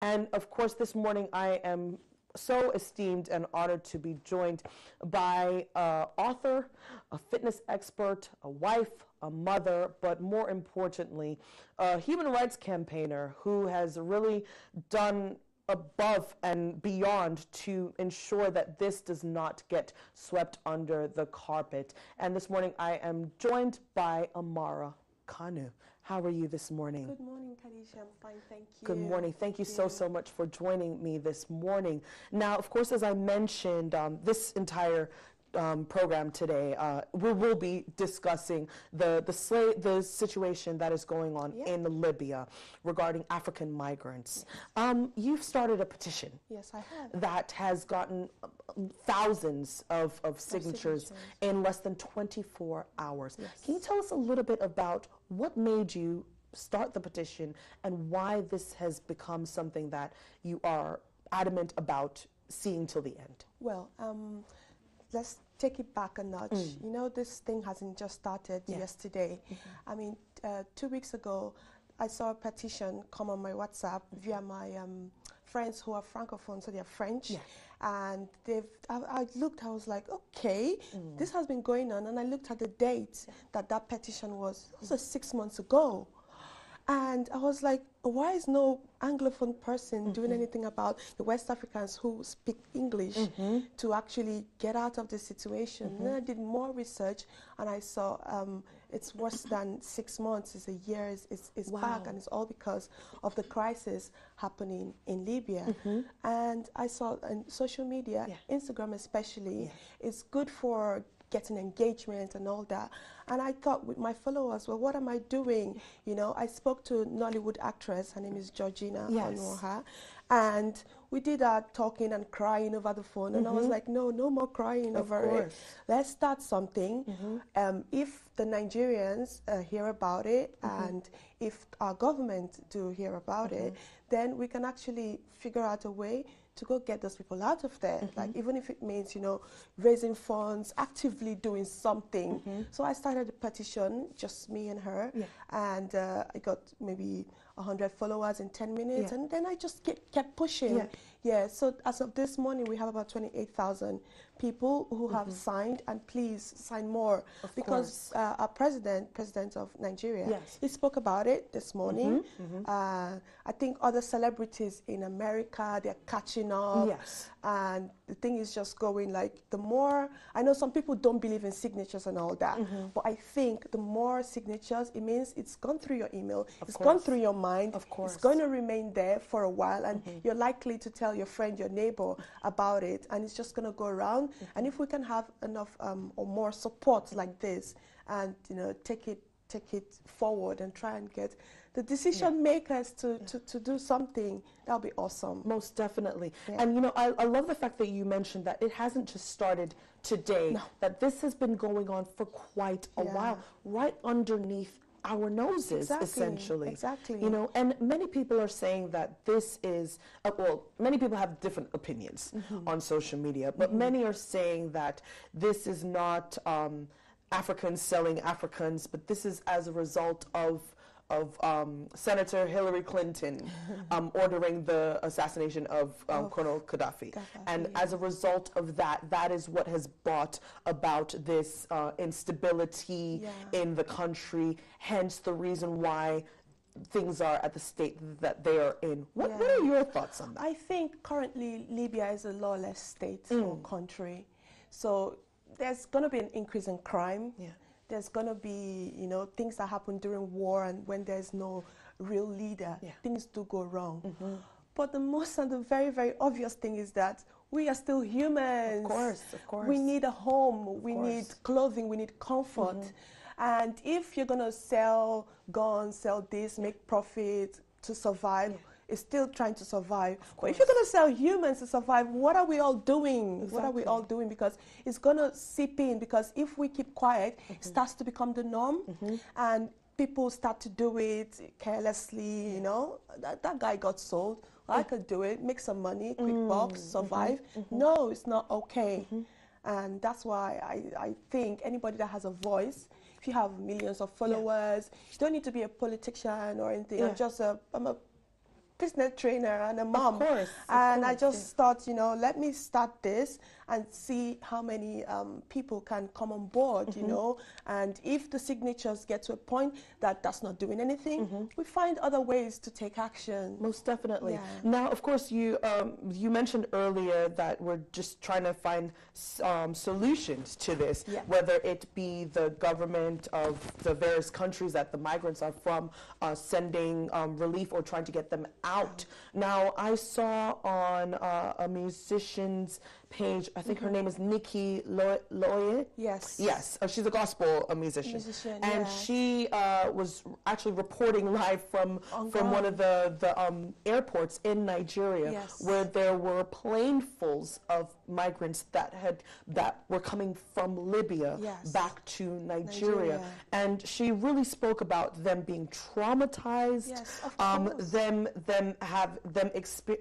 And of course, this morning I am so esteemed and honored to be joined by an author, a fitness expert, a wife, a mother, but more importantly, a human rights campaigner who has really done above and beyond to ensure that this does not get swept under the carpet. And this morning I am joined by AMARA Kanu. How are you this morning? Good morning, Kalisha. I'm fine, thank you. Good morning. Thank you so much for joining me this morning. Now, of course, as I mentioned, this entire program today, we will be discussing the situation that is going on in Libya regarding African migrants. Yes. You've started a petition. Yes, I have. That has gotten thousands of signatures in less than 24 hours. Yes. Can you tell us a little bit about what made you start the petition and why this has become something that you are adamant about seeing till the end? Well, let's take it back a notch. You know, this thing hasn't just started yesterday. I mean, 2 weeks ago, I saw a petition come on my WhatsApp via my friends who are Francophone, so they're French. And I looked, I was like, okay, this has been going on. And I looked at the date that petition was. It was 6 months ago. And I was like, why is no Anglophone person doing anything about the West Africans who speak English to actually get out of the situation? And then I did more research and I saw it's worse than 6 months, it's a year, it's back, and it's all because of the crisis happening in Libya. And I saw on social media, Instagram especially, it's good for getting engagement and all that. And I thought with my followers, well, what am I doing? You know, I spoke to Nollywood actress, her name is Georgina Onoha, and we did our talking and crying over the phone. And I was like, no more crying over it. Let's start something. If the Nigerians hear about it, and if our government do hear about it, then we can actually figure out a way to go get those people out of there. Like, even if it means, you know, raising funds, actively doing something. So I started a petition, just me and her, and I got maybe 100 followers in 10 minutes, and then I just kept pushing. So as of this morning, we have about 28,000 people who have signed, and please sign more, because our president of Nigeria, he spoke about it this morning. I think other celebrities in America, they're catching up, and the thing is just going, like, the more, I know some people don't believe in signatures and all that, but I think the more signatures, it means it's gone through your email, it's gone through your mind, it's going to remain there for a while, and you're likely to tell your friend, your neighbor about it, and it's just going to go around. And if we can have enough or more support like this, and, you know, take it forward and try and get the decision makers to do something, that'll be awesome. Most definitely. And, you know, I love the fact that you mentioned that it hasn't just started today, that this has been going on for quite a while, right underneath our noses, essentially. You know, and many people are saying that this is, well, many people have different opinions on social media, but many are saying that this is not Africans selling Africans, but this is as a result of Senator Hillary Clinton ordering the assassination of Colonel Gaddafi. And as a result of that, that is what has brought about this instability in the country, hence the reason why things are at the state that they are in. What are your thoughts on that? I think currently Libya is a lawless state or country. So there's going to be an increase in crime. There's going to be, you know, things that happen during war, and when there's no real leader, things do go wrong. But the most and the very, very obvious thing is that we are still humans. Of course. We need a home, we need clothing, we need comfort. And if you're going to sell guns, sell this, make profit to survive, it's still trying to survive. But if you're going to sell humans to survive, what are we all doing? What are we all doing? Because it's going to seep in, because if we keep quiet, it starts to become the norm, and people start to do it carelessly, you know. That guy got sold. I could do it, make some money, quick bucks, survive. No, it's not okay. And that's why I think anybody that has a voice, if you have millions of followers, you don't need to be a politician or anything. I'm a business trainer and a mom. Of course, I just thought, you know, let me start this and see how many people can come on board, you know. And if the signatures get to a point that that's not doing anything, we find other ways to take action. Most definitely. Yeah. Now, of course, you mentioned earlier that we're just trying to find solutions to this, whether it be the government of the various countries that the migrants are from sending relief or trying to get them out. Now, I saw on a musician's page, I think her name is Nikki Loye. Yes. Yes, she's a gospel musician. And she was actually reporting live from one of the airports in Nigeria, where there were planefuls of migrants that were coming from Libya back to Nigeria. And she really spoke about them being traumatized,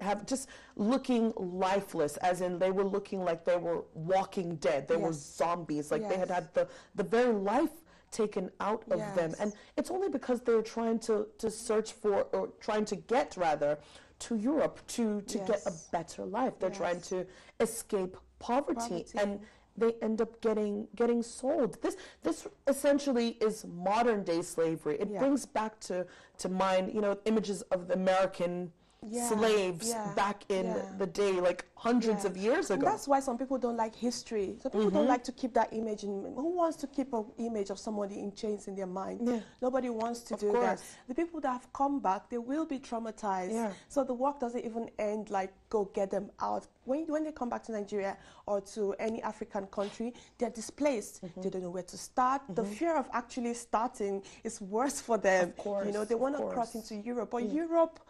have just looking lifeless, as in they were looking like they were walking dead. They were zombies, like they had the very life taken out of them. And it's only because they're trying to search for, or trying to get rather, to Europe to get a better life. They're trying to escape poverty. And they end up getting sold. This essentially is modern day slavery. It brings back to mind, you know, images of the American slaves back in the day, like hundreds of years ago. And that's why some people don't like history. Some people don't like to keep that image in. Who wants to keep an image of somebody in chains in their mind? Nobody wants to do that. The people that have come back, they will be traumatized. So the work doesn't even end like go get them out. When they come back to Nigeria or to any African country, they're displaced. They don't know where to start. The fear of actually starting is worse for them. You know, they want to cross into Europe, but Europe,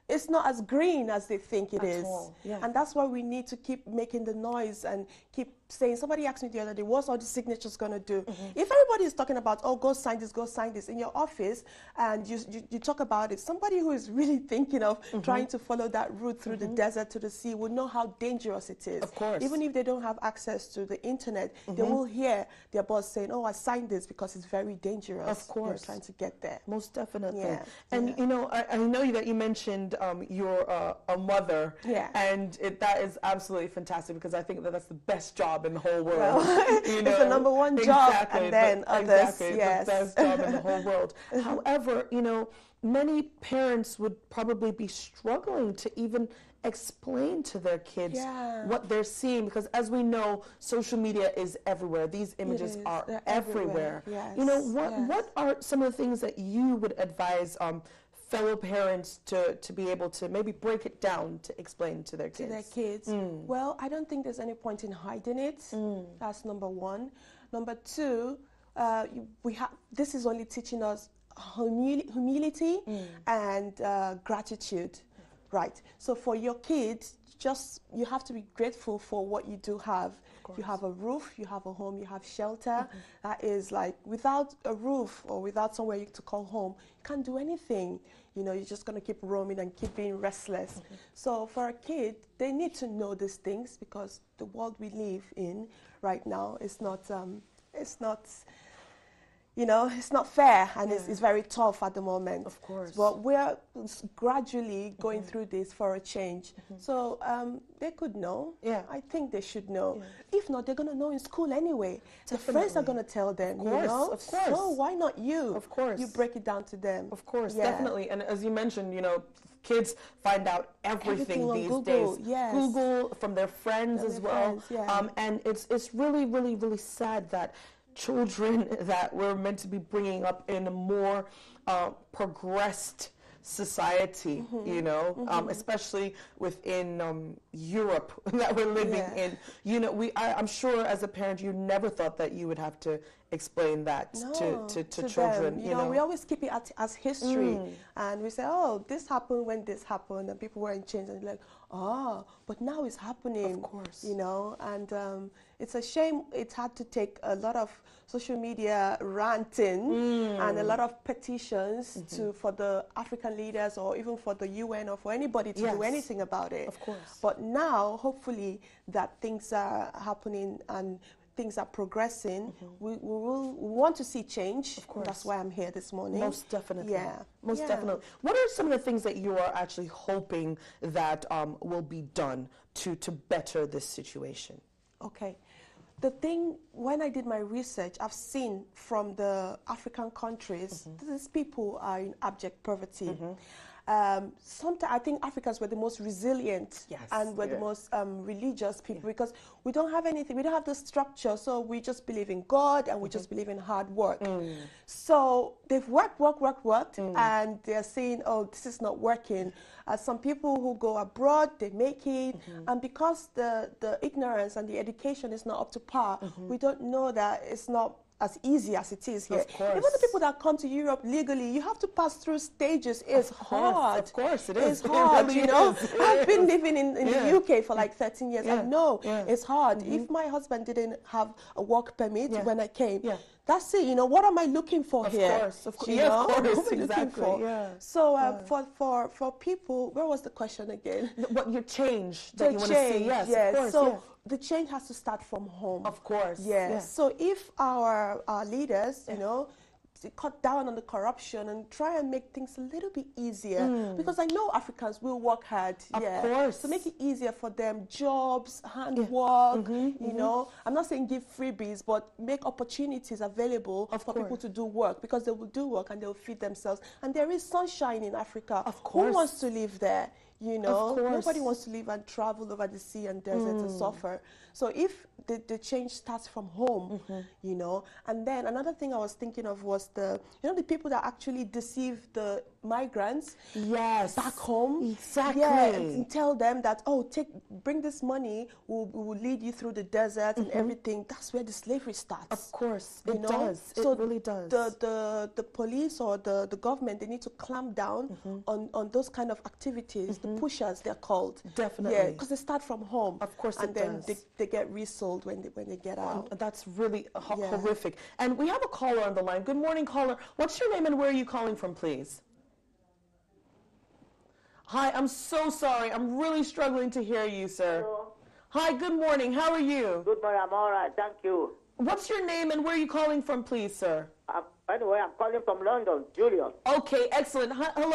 it's not as green as they think it is. And that's why we need to keep making the noise and keep saying. Somebody asked me the other day, what's all the signatures going to do? If everybody is talking about, oh, go sign this in your office, and you talk about it, somebody who is really thinking of trying to follow that route through the desert to the sea would know how dangerous it is. Of course. Even if they don't have access to the internet, they will hear their boss saying, oh, I signed this because it's very dangerous. Of course. They're trying to get there. Most definitely. And you know, I know that you mentioned you're a mother, and that is absolutely fantastic, because I think that's the best job in the whole world. Well, you know? It's the number one job, and then others, the best job in the whole world. However, you know, many parents would probably be struggling to even explain to their kids what they're seeing, because as we know, social media is everywhere. These images are everywhere. You know, what are some of the things that you would advise fellow parents to be able to maybe break it down to explain to their kids? Well, I don't think there's any point in hiding it. That's number one. Number two, this is only teaching us humility and gratitude. Right. So for your kids, you have to be grateful for what you do have. You have a roof, you have a home, you have shelter. That is like, without a roof or without somewhere to call home, you can't do anything. You know, you're just going to keep roaming and keep being restless. So for a kid, they need to know these things, because the world we live in right now is not, you know, it's not fair, and it's very tough at the moment. Of course. But we're gradually going through this for a change. So they could know. I think they should know. If not, they're going to know in school anyway. Definitely. The friends are going to tell them, you know? Of course. So why not you? Of course. You break it down to them. Of course, definitely. And as you mentioned, you know, kids find out everything these Google, days. Google, from their friends as well. And it's really, really, really sad that children that we're meant to be bringing up in a more progressed society, you know, especially within Europe that we're living in. You know, I'm sure as a parent you never thought that you would have to explain that to children. Them. You know, we always keep it as history, and we say, oh, this happened when this happened, and people were in chains, and like, oh, but now it's happening. Of course. You know, and it's a shame it had to take a lot of social media ranting and a lot of petitions for the African leaders, or even for the UN, or for anybody to do anything about it. Of course. But now, hopefully, that things are happening, and things are progressing, we want to see change. Of course. That's why I'm here this morning. Most definitely. Yeah. Most definitely. What are some of the things that you are actually hoping that will be done to better this situation? Okay. The thing, when I did my research, I've seen from the African countries, these people are in abject poverty. Sometimes I think Africans were the most resilient and were the most religious people because we don't have anything, we don't have the structure, so we just believe in God and we just believe in hard work. So they've worked, and they're saying, oh, this is not working. Some people who go abroad, they make it, and because the ignorance and the education is not up to par, we don't know that it's not as easy as it is here. Of course. Even the people that come to Europe legally, you have to pass through stages. It's hard. Of course, it is. It's hard, really you know. is. I've been living in the UK for like 13 years. I know it's hard. If my husband didn't have a work permit when I came, that's it. You know, what am I looking for here? Of course, of course. You know? Of course, what am I looking for? So for people, where was the question again? What your change that you want to see? Yes, of course. So the change has to start from home. Of course. Yes. So if our leaders, you know, cut down on the corruption and try and make things a little bit easier, because I know Africans will work hard. Of course. So make it easier for them, jobs, handwork, you know. I'm not saying give freebies, but make opportunities available for people to do work, because they will do work and they will feed themselves. And there is sunshine in Africa. Of course. Who wants to live there? You know, nobody wants to live and travel over the sea and desert and suffer. So if the change starts from home, you know, and then another thing I was thinking of was the people that actually deceive the migrants back home. Exactly. Yeah, and tell them that, oh, bring this money, we'll lead you through the desert and everything. That's where the slavery starts. Of course, it does. So it really does. The police or the government, they need to clamp down on those kind of activities, the pushers they're called. Definitely. Yeah, because they start from home. Of course and then they get resold when they get out. That's really horrific. And we have a caller on the line. Good morning, caller. What's your name and where are you calling from, please? Hi, I'm so sorry. I'm really struggling to hear you, sir. Hello. Hi, good morning. How are you? Good morning. I'm all right. Thank you. What's your name and where are you calling from, please, sir? Anyway, I'm calling from London, Julius. Okay, excellent. Hello.